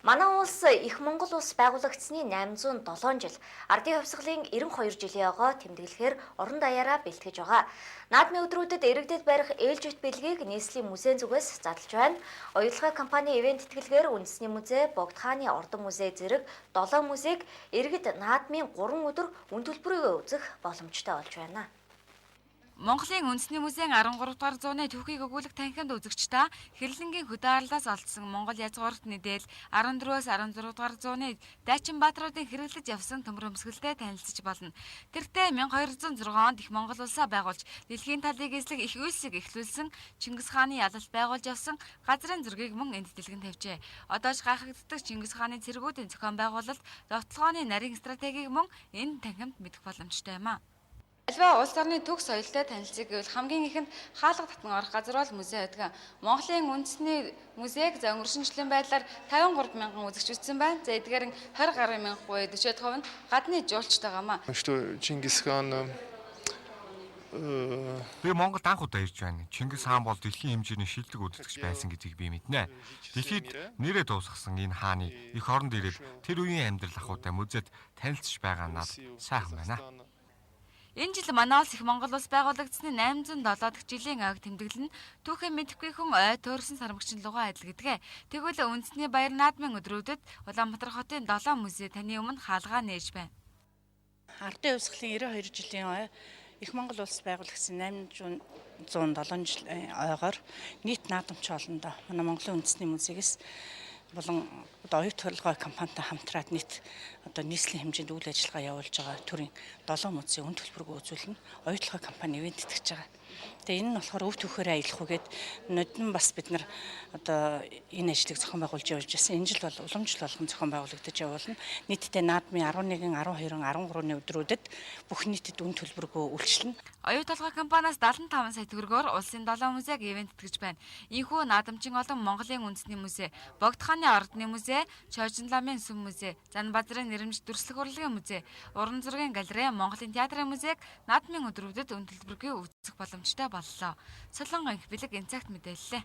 Манай улс их Монгол улс байгуулагдсны 807 жил, ардын хувьсгалын 92 жилийн огоо тэмдэглэхээр орон даяараа бэлтгэж байгаа. Наадмын өдрүүдэд иргэдэд барих ээлжит бэлгийг нийслэлийн музейн зүгээс задлж байна. Оюутгын компани ивент тэтгэлгээр үндэсний музей, Богд хааны ордон музей зэрэг 7 музейг иргэд наадмын 3 өдөр үн төлбөрөөр үзэх боломжтой болж байна. Монголын үндэсний музейн 13 дугаар зууны түүхийг өгүүлэх танхимд үзэгчдээ Хэрлэнгийн хөдөө арлаас олдсон Монгол язгуурт мэдээлэл 14-өөс 16 дугаар зууны Дайчин баатруудын хэрэглэж явсан төмөр өмсгөлтэй танилцж болно. Тэртээ 1206 онд их Монгол улсаа байгуулж дэлхийн талыг эзлэх их үйлсийг эхлүүлсэн Чингис хааны ялалт байгуулж явсан газрын зургийг мөн энд дэлгэн тавьжээ. Одоо ч гайхагддаг Чингис хааны цэргүүдийн зохион байгуулалт, довтлогооны нарийн стратегийг мөн энэ танхимд мэдэх боломжтой юм а. Альва улс орны төгс соёлтой танилцыг гэвэл хамгийн ихэнд хаалга татан орох газар бол музей байдаг. Монголын үндэсний музейг за өнгөрсөн жилийн байдлаар 53 мянган үзэгч үзсэн байна. За эдгээр нь 20 гаруй мянга буюу 40% нь гадны жуулчтай гамаа. Чингис хаан Би Монголд анх удаа ирж байна. Чингис хаан бол дэлхийн хэмжээний шилдэг үзэгч байсан гэдгийг би мэднэ. Дэлхийд нэрээ дуусгасан энэ хааны эх оронд ирээд тэр үеийн амьдрал ахуйтай музейд танилцж байгаа надад сайхан байна. Энэ жил манай улс их Монгол улс байгуулагдсны 807 дахь жилийн аяг тэмдэглэл нь түүхэн мэдэхгүй хүн ой төөрсөн сармагчин лугаа адил гэдгээ. Тэгвэл үндэсний баяр наадмын өдрүүдэд Улаанбаатар хотын 7 музей таны өмнө хаалгаа нээж байна. Ардын хувьсгалын 92 жилийн ой их Монгол улс байгуулагдсан 807 жилийн ойгоор нийт наадамч олондоо манай Монголын үндэсний музейгээс болон оюут толгой компанитай хамтраад нийт одоо нийслэлийн хэмжээнд үйл ажиллагаа явуулж байгаа төрийн 7 музей үн төлбөргүй үзүүлнэ. Оюут толгой компани ивент тэтгэж байгаа. Тэгээ энэ нь болохоор өв түүхээрээ аялах үгээд нодон бас бид нар одоо энэ ажлыг зохион байгуулж явуулж байсан. Энэ жил бол уламжлал болгон зохион байгуулагдаж явуулна. Нийтдээ наадмын 11, 12, 13-ны өдрүүдэд бүх нийтэд үн төлбөргүй үйлчлэнэ. Оюут толгой компаниас 75 сая төгрөгөөр улсын 7 музейг ивент тэтгэж байна. Ийхүү наадамчин олон Монголын үндэсний музей, Богд хааны ордны музей, Чойжин ламын сүм музей, Занбаазарын нэрмж дүрслэх урлагийн музей, Уран зургийн галерей, Монголын театрын музейг наадмын өдрүүдэд үн төлбөргүй үзэх боломжтой боллоо. Солонгон их бэлэг энэ цагт мэдээллээ.